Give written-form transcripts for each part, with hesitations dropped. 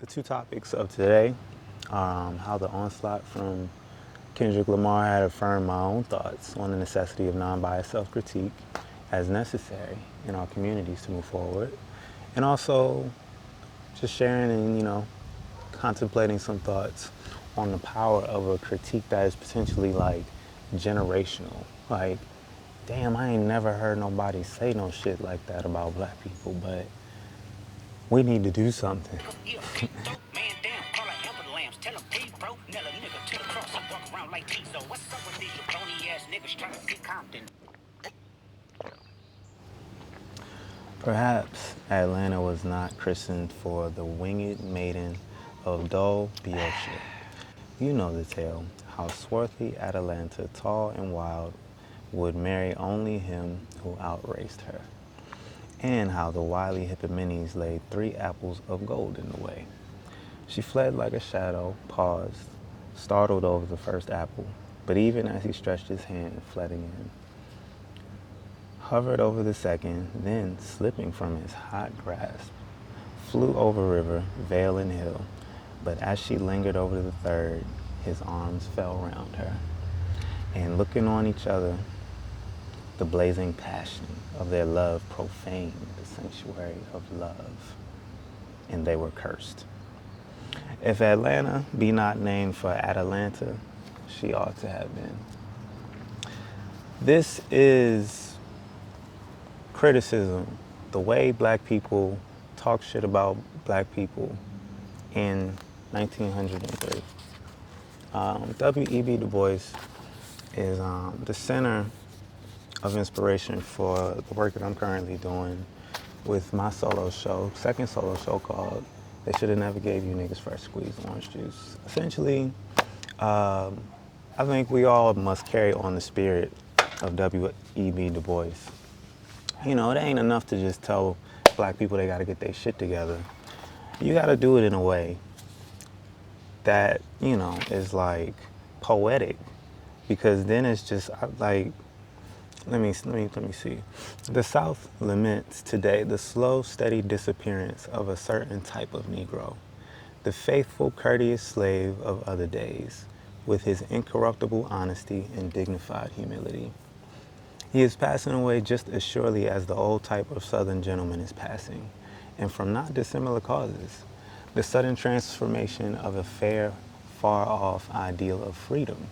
The two topics of today, how the onslaught from Kendrick Lamar had affirmed my own thoughts on the necessity of non-biased self-critique as necessary in our communities to move forward, and also just sharing and, contemplating some thoughts on the power of a critique that is potentially like generational. Like, damn, I ain't never heard nobody say no shit like that about black people, but we need to do something. Perhaps Atlanta was not christened for the winged maiden of W.E.B. You know the tale, how swarthy Atalanta, tall and wild, would marry only him who outraced her, and how the wily Hippomenes laid 3 apples of gold in the way. She fled like a shadow, paused, startled over the first apple, but even as he stretched his hand, fled again. Hovered over the second, then, slipping from his hot grasp, flew over river, vale, and hill, but as she lingered over the third, his arms fell round her, and looking on each other, the blazing passion of their love profaned the sanctuary of love, and they were cursed. If Atlanta be not named for Atalanta, she ought to have been. This is criticism, the way black people talk shit about black people in 1903. W.E.B. Dubois is the center of inspiration for the work that I'm currently doing with my solo show, second solo show called They Should Have Never Gave You Niggas Fresh Squeezed Orange Juice. Essentially, I think we all must carry on the spirit of W.E.B. Du Bois. You know, it ain't enough to just tell black people they gotta get their shit together. You gotta do it in a way that, is like poetic, because then it's just like, let me see. The South laments today the slow, steady disappearance of a certain type of Negro, the faithful, courteous slave of other days, with his incorruptible honesty and dignified humility. He is passing away just as surely as the old type of Southern gentleman is passing, and from not dissimilar causes. The sudden transformation of a fair, far-off ideal of freedom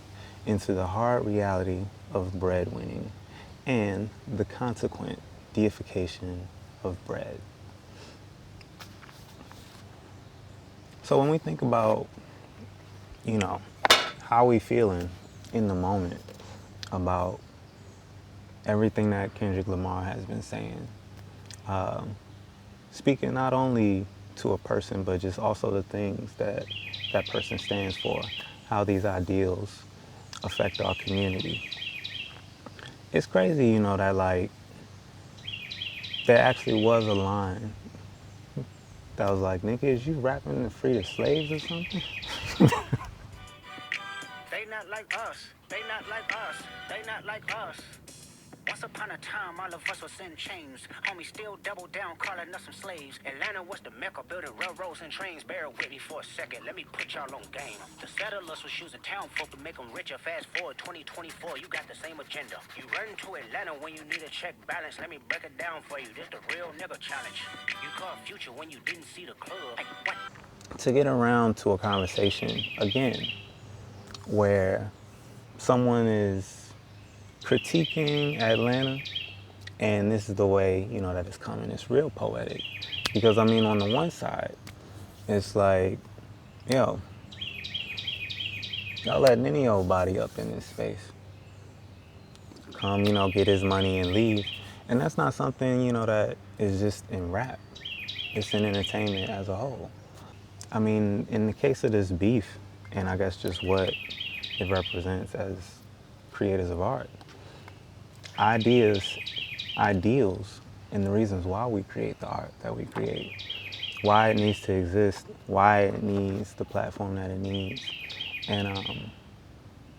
into the hard reality of breadwinning, and the consequent deification of bread. So when we think about, how we feeling in the moment about everything that Kendrick Lamar has been saying, speaking not only to a person, but just also the things that that person stands for, how these ideals affect our community. It's crazy, that like, there actually was a line that was like, nigga, is you rapping to free the slaves or something? They not like us, they not like us, they not like us. Once upon a time, all of us was in chains. Homie still double down, calling us some slaves. Atlanta was the mecca, building railroads and trains. Bear with me for a second, let me put y'all on game. The settlers was using town folk to make them richer. Fast forward 2024, you got the same agenda. You run to Atlanta when you need a check balance. Let me break it down for you, this the real nigga challenge. You called future when you didn't see the club. Hey, what? To get around to a conversation, again, where someone is critiquing Atlanta, and this is the way, that it's coming. It's real poetic. Because, on the one side, it's like, yo, y'all letting any old body up in this space come, get his money and leave. And that's not something, that is just in rap. It's in entertainment as a whole. In the case of this beef, and I guess just what it represents as creators of art, ideals, and the reasons why we create the art that we create, why it needs to exist, why it needs the platform that it needs, and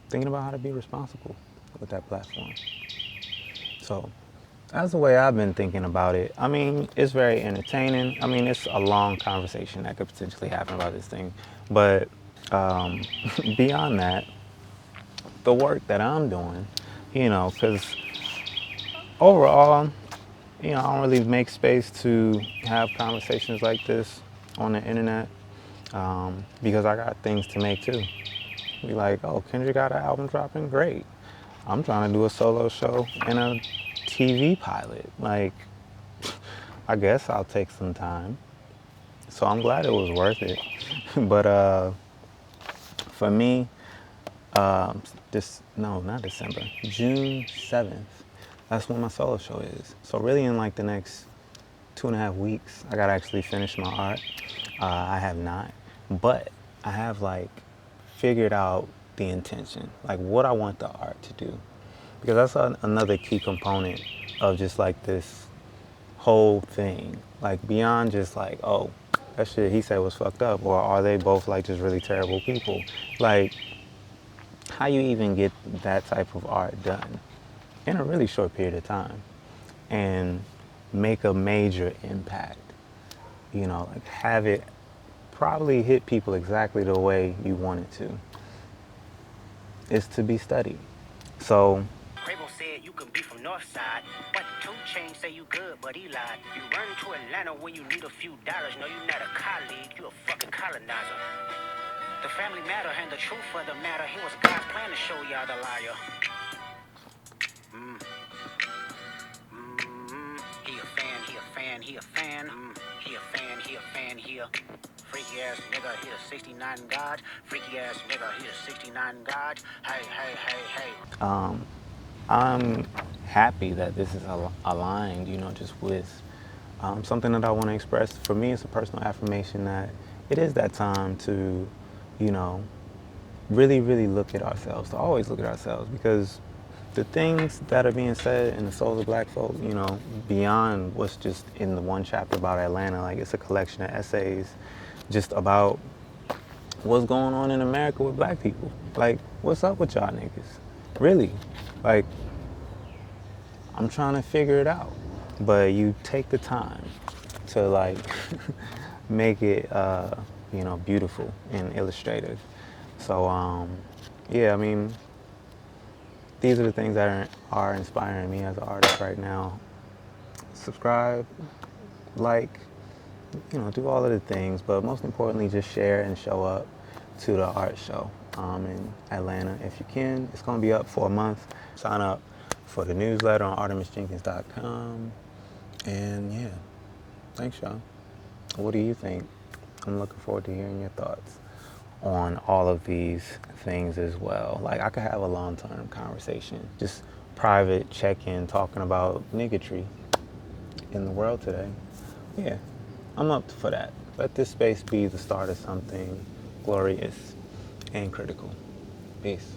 thinking about how to be responsible with that platform. So That's the way I've been thinking about it. I mean, it's very entertaining. I mean, it's a long conversation that could potentially happen about this thing. But um, beyond that, the work that I'm doing, because overall, I don't really make space to have conversations like this on the internet because I got things to make too. Be like, oh, Kendrick got an album dropping? Great. I'm trying to do a solo show and a TV pilot. Like, I guess I'll take some time. So I'm glad it was worth it. But for me, not December, June 7th, that's when my solo show is. So really in like the next 2.5 weeks, I gotta actually finish my art. I have not, but I have like figured out the intention, like what I want the art to do. Because that's another key component of just like this whole thing. Like beyond just like, oh, that shit he said was fucked up, or are they both like just really terrible people? Like, how you even get that type of art done in a really short period of time and make a major impact, like have it probably hit people exactly the way you want it to, is to be studied. So Quavo said you can be from North Side, but the 2 Chainz say you good, but he lied. You run to Atlanta when you need a few dollars. No, you're not a colleague, you a fucking colonizer. The family matter and the truth of the matter. It was God's plan to show y'all the liar. He a fan, he a fan, he a fan. He a fan, he a fan, he a freaky ass nigga, he a 69 God. Freaky ass nigga, he a 69 God. Hey, hey, hey, hey. I'm happy that this is aligned, just with something that I want to express. For me, it's a personal affirmation that it is that time to, you know, really, really look at ourselves, to always look at ourselves, because the things that are being said in the Souls of Black Folk, beyond what's just in the one chapter about Atlanta, like it's a collection of essays just about what's going on in America with black people. Like, what's up with y'all niggas? Really? Like, I'm trying to figure it out. But you take the time to like make it, beautiful and illustrative. So, yeah, I mean, these are the things that are inspiring me as an artist right now. Subscribe, like, do all of the things, but most importantly, just share and show up to the art show in Atlanta if you can. It's going to be up for a month. Sign up for the newsletter on artemusjenkins.com. And yeah, thanks, y'all. What do you think? I'm looking forward to hearing your thoughts on all of these things as well. Like, I could have a long-term conversation, just private check-in, talking about niggatry in the world today. Yeah, I'm up for that. Let this space be the start of something glorious and critical. Peace.